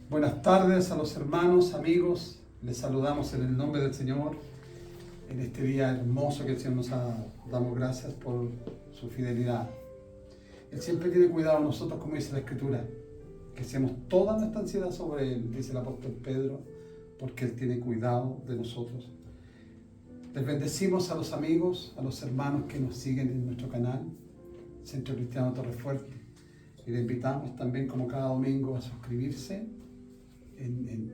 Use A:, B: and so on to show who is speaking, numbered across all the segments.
A: Buenas tardes a los hermanos, amigos. Les saludamos en el nombre del Señor en este día hermoso que el Señor nos ha. Damos gracias por su fidelidad. Él siempre tiene cuidado de nosotros, como dice la Escritura, que hacemos toda nuestra ansiedad sobre Él, dice el apóstol Pedro, porque Él tiene cuidado de nosotros. Les bendecimos a los amigos, a los hermanos que nos siguen en nuestro canal, Centro Cristiano Torrefuerte. Y le invitamos también, como cada domingo, a suscribirse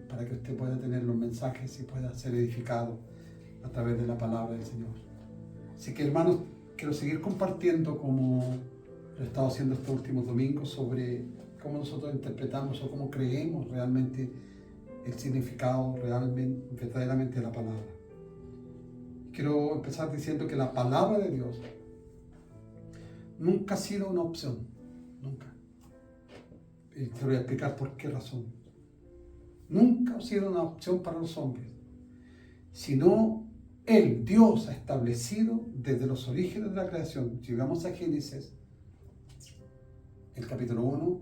A: para que usted pueda tener los mensajes y pueda ser edificado a través de la palabra del Señor. Así que, hermanos, quiero seguir compartiendo, como lo he estado haciendo estos últimos domingos, sobre cómo nosotros interpretamos o cómo creemos realmente el significado verdaderamente de la palabra. Quiero empezar diciendo que la palabra de Dios nunca ha sido una opción, nunca. Y te voy a explicar por qué razón. Nunca ha sido una opción para los hombres, sino Dios ha establecido desde los orígenes de la creación. Si vamos a Génesis, el capítulo 1,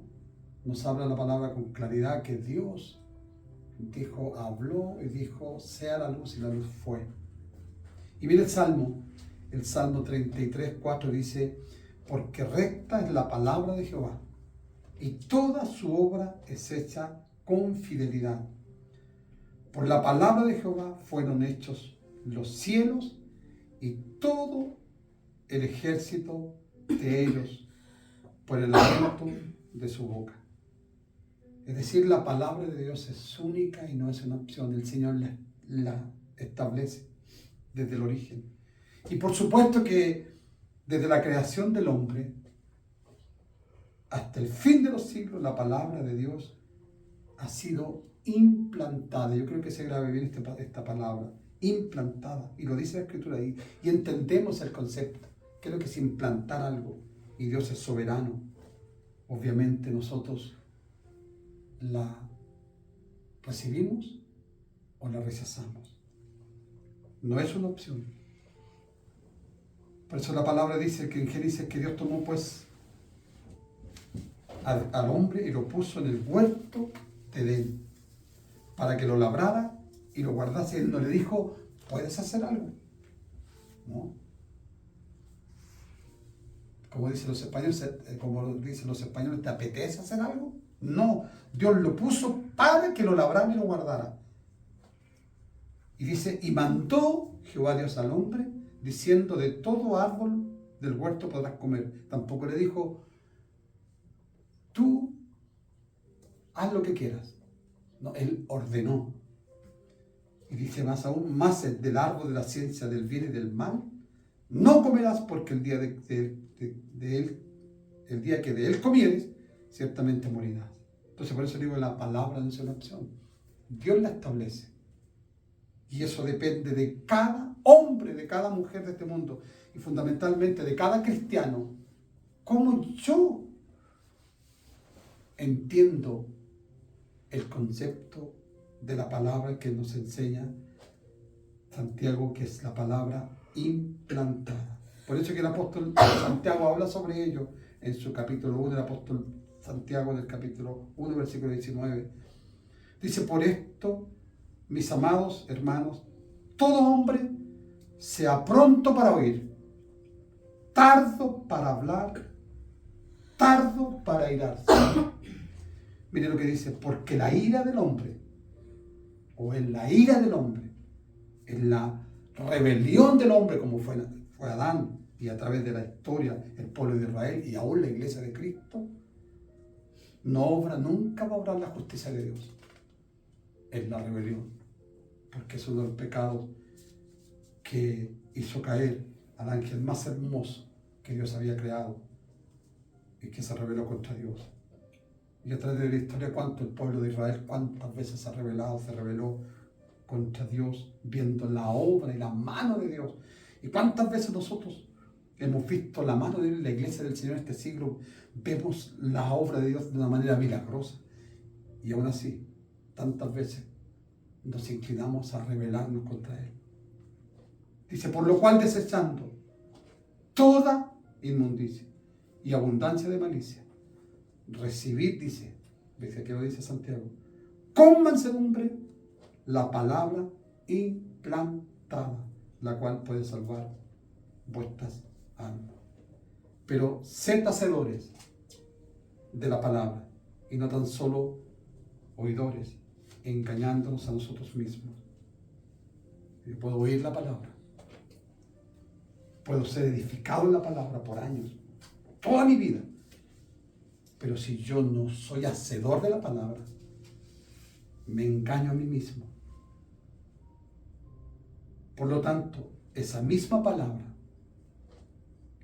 A: nos habla la palabra con claridad que Dios habló y dijo, sea la luz, y la luz fue. Y mira el Salmo 33, 4 dice, porque recta es la palabra de Jehová, y toda su obra es hecha con fidelidad. Por la palabra de Jehová fueron hechos los cielos y todo el ejército de ellos por el aliento de su boca. Es decir, la palabra de Dios es única y no es una opción. El Señor la establece desde el origen. Y por supuesto que desde la creación del hombre hasta el fin de los siglos, la palabra de Dios ha sido implantada. Yo creo que se grave bien esta palabra, implantada, y lo dice la Escritura ahí, y entendemos el concepto, que es lo que es implantar algo, y Dios es soberano. Obviamente nosotros la recibimos o la rechazamos. No es una opción. Por eso la palabra dice que en Génesis que Dios tomó pues al hombre y lo puso en el huerto de Edén, para que lo labrara y lo guardase. Él no le dijo, ¿puedes hacer algo? No. Como dicen los españoles, ¿te apetece hacer algo? No. Dios lo puso para que lo labrara y lo guardara. Y dice, y mandó Jehová Dios al hombre, diciendo, de todo árbol del huerto podrás comer. Tampoco le dijo, tú haz lo que quieras. No, Él ordenó. Y dice más aún, más del árbol de la ciencia del bien y del mal, no comerás, porque el día que de él comieres, ciertamente morirás. Entonces por eso digo, la palabra no es una opción. Dios la establece. Y eso depende de cada hombre, de cada mujer de este mundo, y fundamentalmente de cada cristiano. Cómo yo entiendo el concepto de la palabra que nos enseña Santiago, que es la palabra implantada. Por eso que el apóstol Santiago habla sobre ello en su capítulo 1, el apóstol Santiago del capítulo 1, versículo 19. Dice, por esto, mis amados hermanos, todo hombre sea pronto para oír, tardo para hablar, tardo para airarse. Mire lo que dice, porque la ira del hombre, o en la ira del hombre, en la rebelión del hombre, como fue Adán, y a través de la historia el pueblo de Israel y aún la iglesia de Cristo, nunca va a obrar la justicia de Dios. Es la rebelión, porque es uno de los pecados que hizo caer al ángel más hermoso que Dios había creado y que se rebeló contra Dios. Y a través de la historia, cuánto el pueblo de Israel, cuántas veces se rebeló contra Dios, viendo la obra y la mano de Dios. Y cuántas veces nosotros hemos visto la mano de Dios en la iglesia del Señor en este siglo, vemos la obra de Dios de una manera milagrosa. Y aún así, tantas veces nos inclinamos a rebelarnos contra Él. Dice, por lo cual desechando toda inmundicia y abundancia de malicia, recibid, dice que lo dice Santiago, con mansedumbre la palabra implantada, la cual puede salvar vuestras almas. Pero sed hacedores de la palabra y no tan solo oidores, engañándonos a nosotros mismos. Yo puedo oír la palabra, puedo ser edificado en la palabra por años, toda mi vida, pero si yo no soy hacedor de la palabra, me engaño a mí mismo. Por lo tanto, esa misma palabra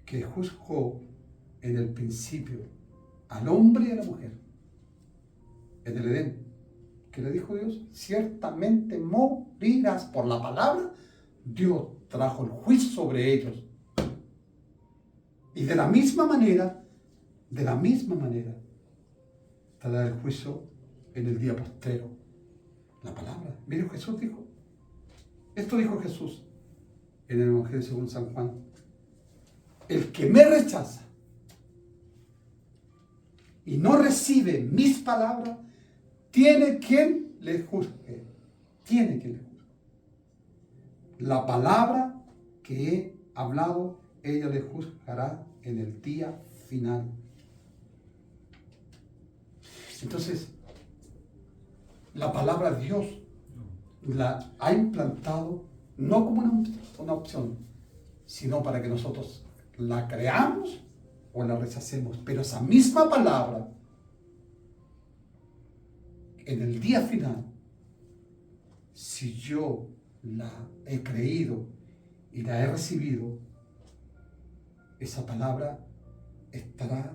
A: que juzgó en el principio al hombre y a la mujer en el Edén, que le dijo Dios, ciertamente morirás por la palabra, Dios trajo el juicio sobre ellos. Y de la misma manera, traerá el juicio en el día postrero. La palabra. Miren, Jesús dijo. Esto dijo Jesús en el Evangelio según San Juan. El que me rechaza y no recibe mis palabras, tiene quien le juzgue. Tiene quien le juzgue. La palabra que he hablado, ella le juzgará en el día final. Entonces, la palabra de Dios la ha implantado no como una opción, sino para que nosotros la creamos o la rechacemos. Pero esa misma palabra, en el día final, si yo la he creído y la he recibido, esa palabra estará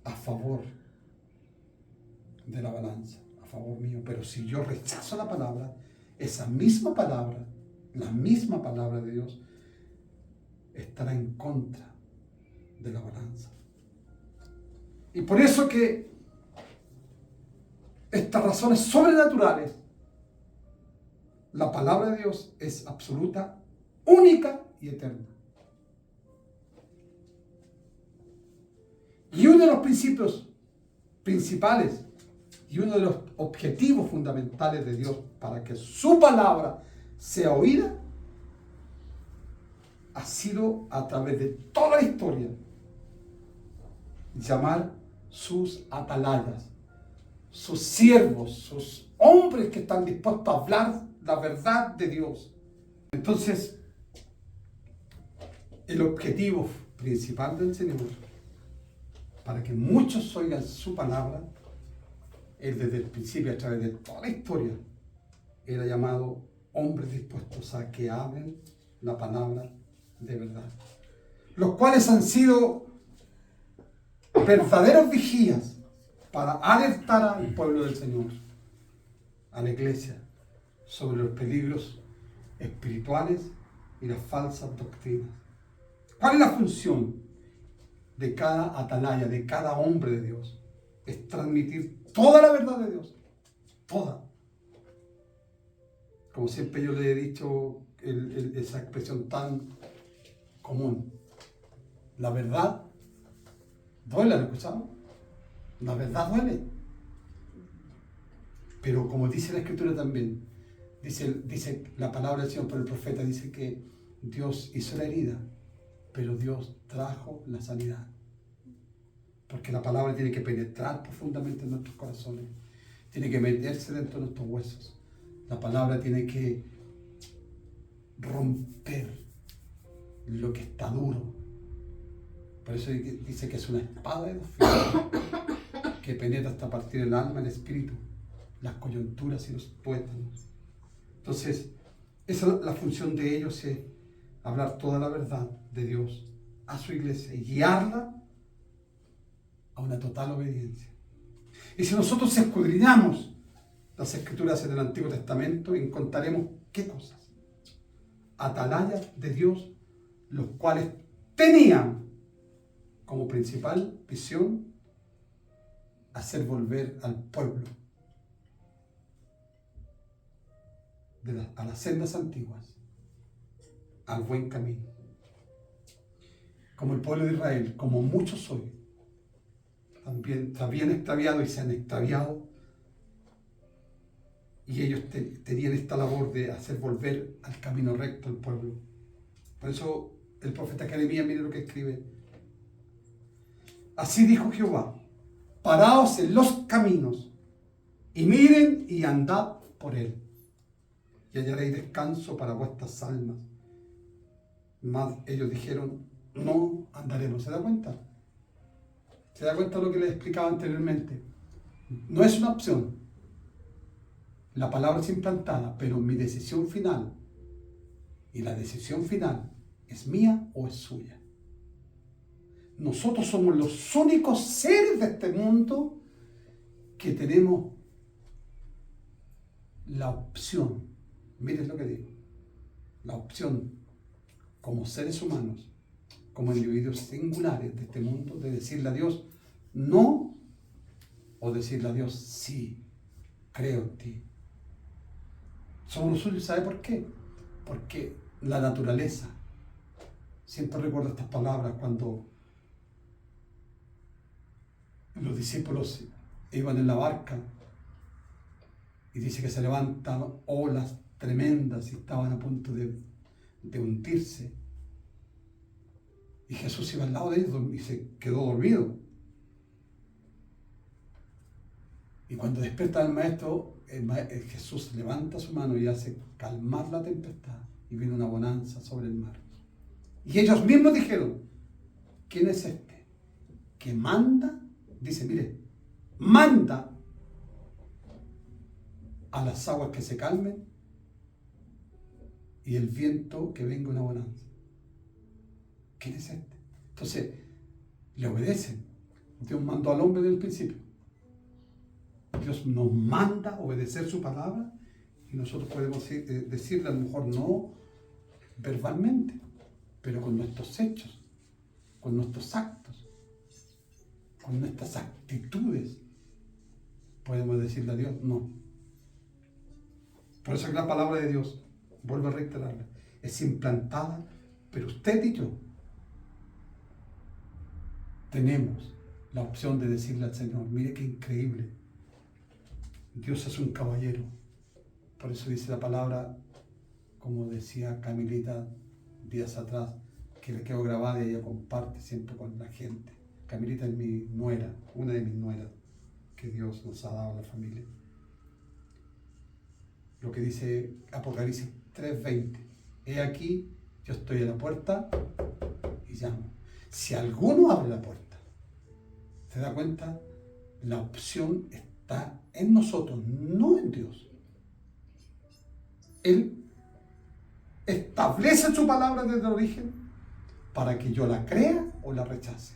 A: a favor de la balanza, a favor mío. Pero si yo rechazo la palabra, esa misma palabra, la misma palabra de Dios, estará en contra de la balanza. Y por eso que estas razones sobrenaturales, la palabra de Dios es absoluta, única y eterna. Y uno de los principios principales y uno de los objetivos fundamentales de Dios para que su palabra sea oída ha sido, a través de toda la historia, llamar sus atalayas, sus siervos, sus hombres que están dispuestos a hablar la verdad de Dios. Entonces, el objetivo principal del Señor, para que muchos oigan su palabra, él desde el principio, a través de toda la historia, era llamado hombres dispuestos a que hablen la palabra de verdad, los cuales han sido verdaderos vigías para alertar al pueblo del Señor, a la iglesia, sobre los peligros espirituales y las falsas doctrinas. ¿Cuál es la función de cada atalaya, de cada hombre de Dios? Es transmitir toda la verdad de Dios, toda. Como siempre yo le he dicho esa expresión tan común, la verdad duele, ¿lo escuchamos? La verdad duele. Pero como dice la Escritura también, dice la palabra del Señor por el profeta, dice que Dios hizo la herida, pero Dios trajo la sanidad. Porque la palabra tiene que penetrar profundamente en nuestros corazones, tiene que meterse dentro de nuestros huesos. La palabra tiene que romper lo que está duro. Por eso dice que es una espada de dos filos que penetra hasta partir el alma, el espíritu, las coyunturas y los tuétanos. Entonces, esa es la función de ellos, es hablar toda la verdad de Dios a su iglesia y guiarla a una total obediencia. Y si nosotros escudriñamos las Escrituras en el Antiguo Testamento, encontraremos ¿qué cosas? Atalayas de Dios, los cuales tenían como principal visión hacer volver al pueblo a las sendas antiguas, al buen camino. Como el pueblo de Israel, como muchos hoy, también extraviados y se han extraviado, Y ellos tenían esta labor de hacer volver al camino recto al pueblo. Por eso el profeta Jeremías, mire lo que escribe. Así dijo Jehová: paraos en los caminos y miren y andad por él, y hallaréis descanso para vuestras almas. Mas ellos dijeron: no andaremos. ¿Se da cuenta? ¿Se da cuenta de lo que les explicaba anteriormente? No es una opción. La palabra es implantada, pero mi decisión final, y la decisión final, ¿es mía o es suya? Nosotros somos los únicos seres de este mundo que tenemos la opción, miren lo que digo, la opción como seres humanos, como individuos singulares de este mundo, de decirle a Dios no, o decirle a Dios sí, creo en ti. Somos los únicos. ¿Sabe por qué? Porque la naturaleza, siempre recuerdo estas palabras cuando los discípulos iban en la barca y dice que se levantan olas tremendas y estaban a punto de hundirse. Y Jesús iba al lado de ellos y se quedó dormido. Y cuando despierta el maestro, Jesús levanta su mano y hace calmar la tempestad y viene una bonanza sobre el mar. Y ellos mismos dijeron: ¿quién es este que manda? Dice, mire, manda a las aguas que se calmen y el viento que venga una bonanza. ¿Quién es este? Entonces, le obedecen. Dios mandó al hombre desde el principio. Dios nos manda a obedecer su palabra y nosotros podemos decirle, a lo mejor no verbalmente, pero con nuestros hechos, con nuestros actos, con nuestras actitudes, podemos decirle a Dios no. Por eso que la palabra de Dios, vuelvo a reiterarla, es implantada, pero usted y yo tenemos la opción de decirle al Señor: mire qué increíble, Dios es un caballero. Por eso dice la palabra, como decía Camilita días atrás, que le quedó grabada y ella comparte siempre con la gente. Camilita es mi nuera, una de mis nueras, que Dios nos ha dado a la familia. Lo que dice Apocalipsis 3:20: he aquí, yo estoy a la puerta y llamo. Si alguno abre la puerta, ¿se da cuenta? La opción está en nosotros, no en Dios. Él establece su palabra desde el origen para que yo la crea o la rechace.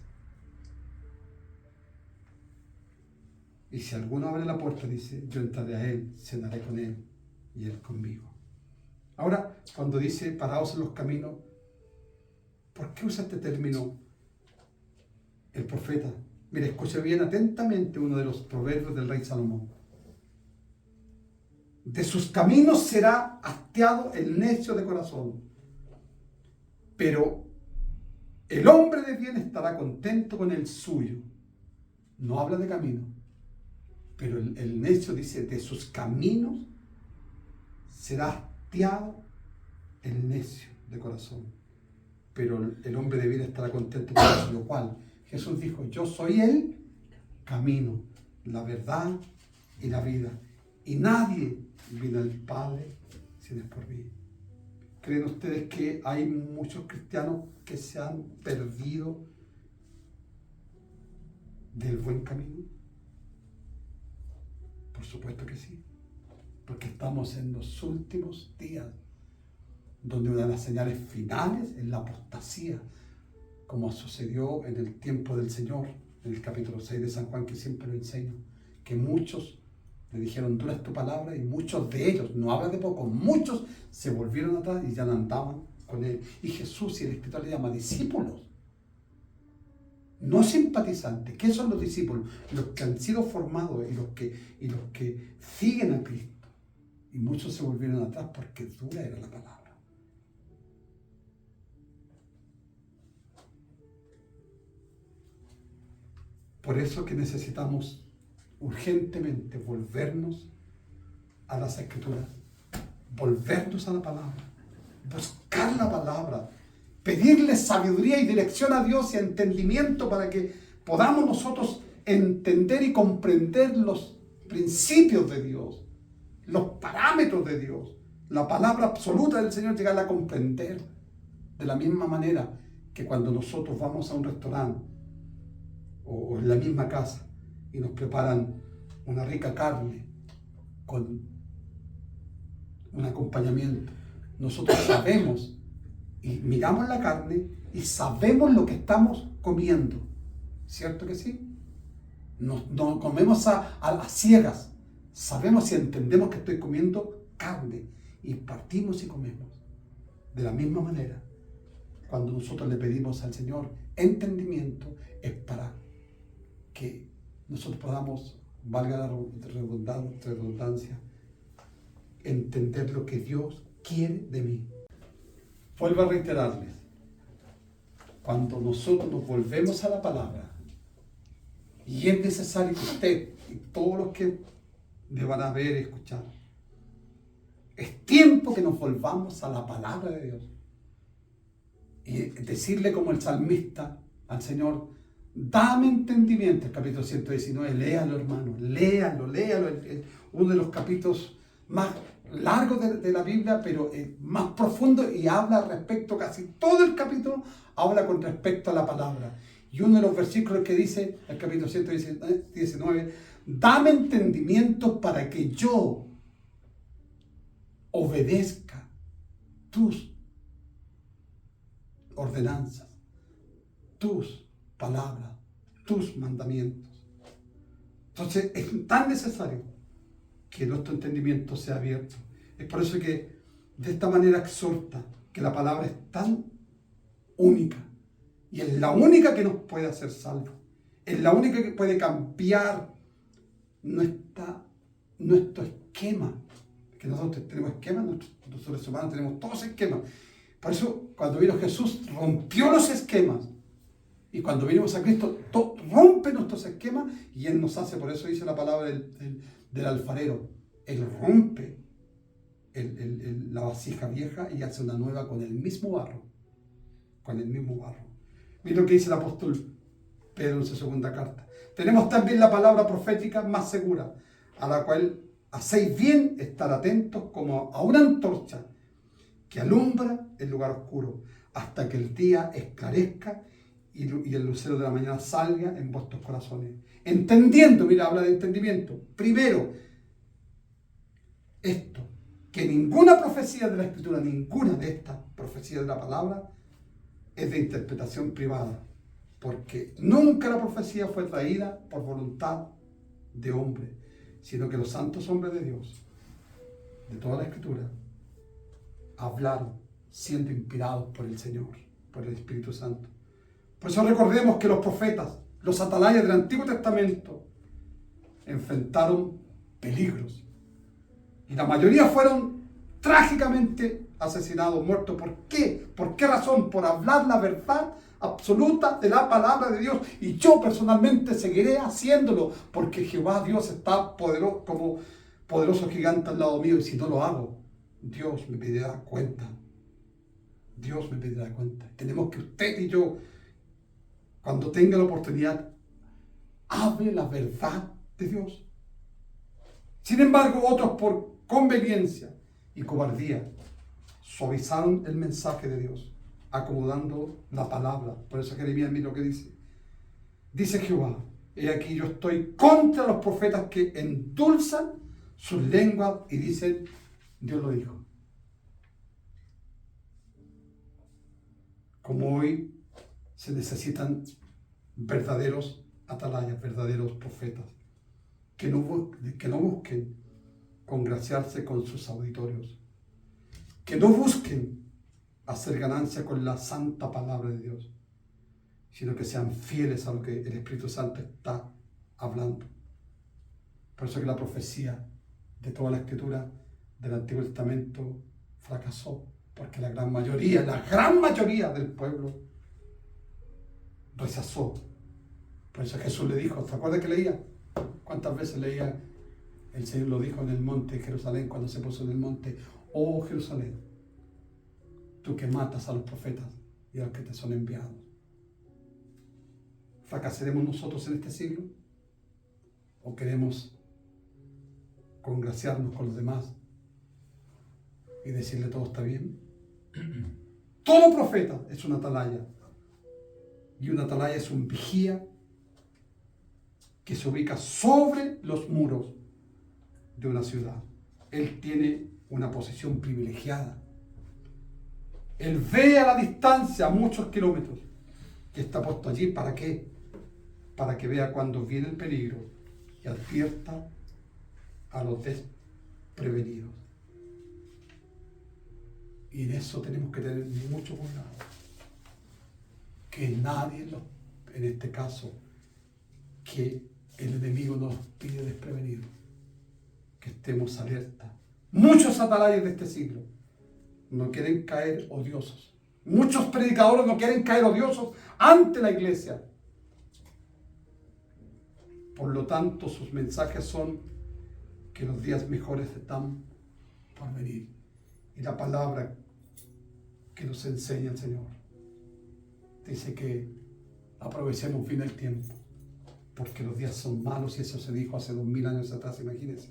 A: Y si alguno abre la puerta, dice, yo entraré a él, cenaré con él y él conmigo. Ahora, cuando dice paraos en los caminos, ¿por qué usa este término el profeta? Mira, escuche bien atentamente uno de los proverbios del rey Salomón. De sus caminos será hastiado el necio de corazón, pero el hombre de bien estará contento con el suyo. No habla de camino, pero el necio dice: de sus caminos será hastiado el necio de corazón, pero el hombre de bien estará contento con el suyo. ¿Cuál? Jesús dijo: yo soy el camino, la verdad y la vida, y nadie vino al Padre si no es por mí. ¿Creen ustedes que hay muchos cristianos que se han perdido del buen camino? Por supuesto que sí, porque estamos en los últimos días, donde una de las señales finales es la apostasía, como sucedió en el tiempo del Señor, en el capítulo 6 de San Juan, que siempre lo enseño, que muchos le dijeron: dura es tu palabra, y muchos de ellos, no habla de pocos, muchos se volvieron atrás y ya no andaban con él. Y Jesús, y el Escritor le llama discípulos, no simpatizantes. ¿Qué son los discípulos? Los que han sido formados y los que siguen a Cristo. Y muchos se volvieron atrás porque dura era la palabra. Por eso que necesitamos urgentemente volvernos a las Escrituras, volvernos a la palabra, buscar la palabra, pedirle sabiduría y dirección a Dios y entendimiento para que podamos nosotros entender y comprender los principios de Dios, los parámetros de Dios, la palabra absoluta del Señor, llegar a comprender. De la misma manera que cuando nosotros vamos a un restaurante o en la misma casa y nos preparan una rica carne con un acompañamiento, nosotros sabemos y miramos la carne y sabemos lo que estamos comiendo. ¿Cierto que sí? No comemos a ciegas. Sabemos y entendemos que estoy comiendo carne y partimos y comemos. De la misma manera, cuando nosotros le pedimos al Señor entendimiento, es para que nosotros podamos, valga la redundancia, entender lo que Dios quiere de mí. Vuelvo a reiterarles, cuando nosotros nos volvemos a la palabra, y es necesario que usted y todos los que le van a ver y escuchar, es tiempo que nos volvamos a la palabra de Dios y decirle como el salmista al Señor: dame entendimiento. El capítulo 119, léalo, hermano, léalo, uno de los capítulos más largos de la Biblia, pero más profundo, y habla respecto, casi todo el capítulo habla con respecto a la palabra. Y uno de los versículos que dice, el capítulo 119, dame entendimiento para que yo obedezca tus ordenanzas, tus palabras, tus mandamientos. Entonces es tan necesario que nuestro entendimiento sea abierto. Es por eso que de esta manera exhorta que la palabra es tan única y es la única que nos puede hacer salvos. Es la única que puede cambiar nuestro esquema. Que nosotros tenemos esquemas, los seres humanos tenemos todos esquemas. Por eso cuando vino Jesús rompió los esquemas. Y cuando venimos a Cristo, rompe nuestros esquemas y Él nos hace, por eso dice la palabra del alfarero, Él rompe la vasija vieja y hace una nueva con el mismo barro. Con el mismo barro. Mira lo que dice el apóstol Pedro en su segunda carta. Tenemos también la palabra profética más segura, a la cual hacéis bien estar atentos como a una antorcha que alumbra el lugar oscuro, hasta que el día esclarezca y el lucero de la mañana salga en vuestros corazones. Entendiendo, mira, habla de entendimiento. Primero, esto, que ninguna profecía de la Escritura, ninguna de estas profecías de la palabra, es de interpretación privada, porque nunca la profecía fue traída por voluntad de hombre, sino que los santos hombres de Dios, de toda la Escritura, hablaron siendo inspirados por el Señor, por el Espíritu Santo. Por eso recordemos que los profetas, los atalayas del Antiguo Testamento, enfrentaron peligros. Y la mayoría fueron trágicamente asesinados, muertos. ¿Por qué? ¿Por qué razón? Por hablar la verdad absoluta de la palabra de Dios. Y yo personalmente seguiré haciéndolo, porque Jehová Dios está poderoso, como poderoso gigante al lado mío. Y si no lo hago, Dios me pedirá cuenta. Dios me pedirá cuenta. Tenemos que usted y yo, cuando tenga la oportunidad, hable la verdad de Dios. Sin embargo, otros por conveniencia y cobardía suavizaron el mensaje de Dios, acomodando la palabra. Por eso Jeremías, mira lo que dice. Dice Jehová: he aquí yo estoy contra los profetas que endulzan sus lenguas y dicen, Dios lo dijo. Como hoy se necesitan verdaderos atalayas, verdaderos profetas, que no busquen congraciarse con sus auditorios, que no busquen hacer ganancia con la santa palabra de Dios, sino que sean fieles a lo que el Espíritu Santo está hablando. Por eso que la profecía de toda la Escritura del Antiguo Testamento fracasó, porque la gran mayoría del pueblo rechazó. Por eso Jesús le dijo, ¿se acuerda que leía? ¿Cuántas veces leía El Señor lo dijo en el monte de Jerusalén cuando se puso en el monte: oh Jerusalén, tú que matas a los profetas y a los que te son enviados. ¿Fracasaremos nosotros en este siglo? ¿O queremos congraciarnos con los demás y decirle todo está bien? Todo profeta es una atalaya. Y una atalaya es un vigía que se ubica sobre los muros de una ciudad. Él tiene una posición privilegiada. Él ve a la distancia, a muchos kilómetros, que está puesto allí. ¿Para qué? Para que vea cuando viene el peligro y advierta a los desprevenidos. Y en eso tenemos que tener mucho cuidado. Que nadie, en este caso, que el enemigo nos pide desprevenidos. Que estemos alerta. Muchos atalayas de este siglo no quieren caer odiosos. Muchos predicadores no quieren caer odiosos ante la iglesia. Por lo tanto, sus mensajes son que los días mejores están por venir. Y la palabra que nos enseña el Señor dice que aprovechemos bien el tiempo, porque los días son malos, y eso se dijo hace 2000 años atrás, imagínense.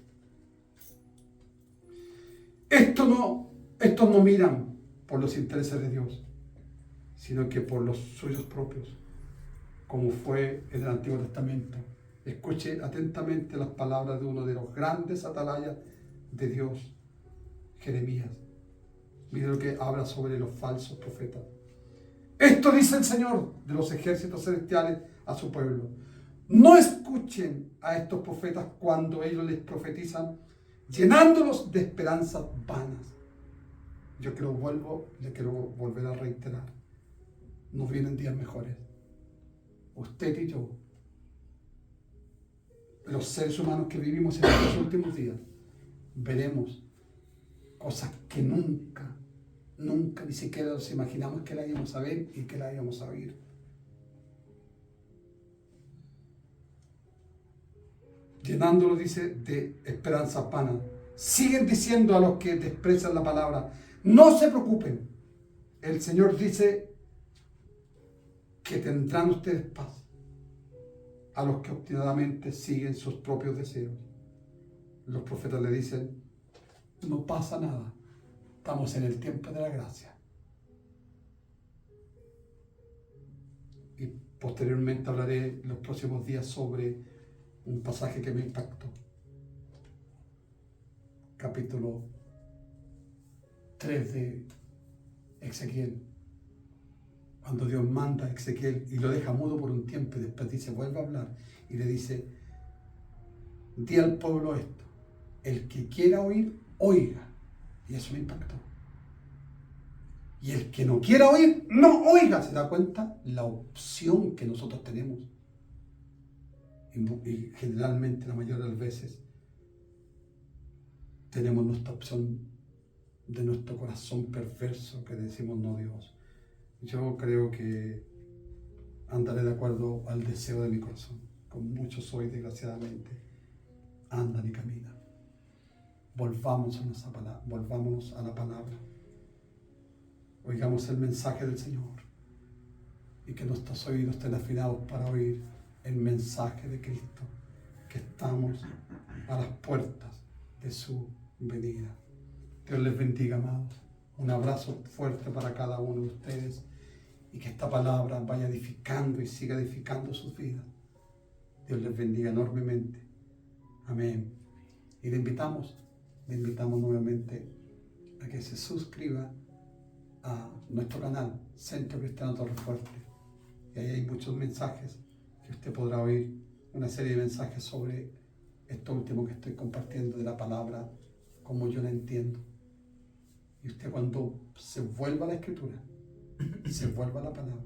A: Estos no miran por los intereses de Dios, sino que por los suyos propios, como fue en el Antiguo Testamento. Escuche atentamente las palabras de uno de los grandes atalayas de Dios, Jeremías. Mire lo que habla sobre los falsos profetas. Esto dice el Señor de los ejércitos celestiales a su pueblo: no escuchen a estos profetas cuando ellos les profetizan, llenándolos de esperanzas vanas. Le quiero volver a reiterar: nos vienen días mejores. Usted y yo, los seres humanos que vivimos en estos últimos días, veremos cosas que nunca ni siquiera nos imaginamos que la íbamos a ver y que la íbamos a oír. Llenándolo, dice, de esperanza vanas. Siguen diciendo a los que desprecian la palabra: no se preocupen. El Señor dice que tendrán ustedes paz. A los que obstinadamente siguen sus propios deseos, los profetas le dicen: no pasa nada, estamos en el tiempo de la gracia. Y posteriormente hablaré los próximos días sobre un pasaje que me impactó. Capítulo 3 de Ezequiel. Cuando Dios manda a Ezequiel y lo deja mudo por un tiempo, y después dice, vuelve a hablar, y le dice: di al pueblo esto, el que quiera oír, oiga. Y eso me impactó. Y el que no quiera oír, no oiga. ¿Se da cuenta? La opción que nosotros tenemos. Y generalmente, la mayoría de las veces, tenemos nuestra opción de nuestro corazón perverso, que decimos: no, Dios. Yo creo que andaré de acuerdo al deseo de mi corazón, como muchos hoy, desgraciadamente, andan y caminan. Volvámonos a la palabra. Oigamos el mensaje del Señor, y que nuestros oídos estén afinados para oír el mensaje de Cristo, que estamos a las puertas de su venida. Dios les bendiga, amados. Un abrazo fuerte para cada uno de ustedes, y que esta palabra vaya edificando y siga edificando sus vidas. Dios les bendiga enormemente. Amén. Y le invitamos nuevamente a que se suscriba a nuestro canal Centro Cristiano Torrefuerte. Y ahí hay muchos mensajes que usted podrá oír, una serie de mensajes sobre esto último que estoy compartiendo de la palabra, como yo la entiendo. Y usted, cuando se vuelva a la Escritura, se vuelva a la palabra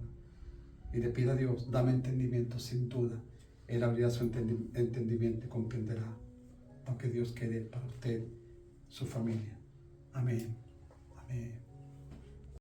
A: y le pida a Dios: dame entendimiento, sin duda Él abrirá su entendimiento y comprenderá lo que Dios quiere para usted, su familia. Amén. Amén.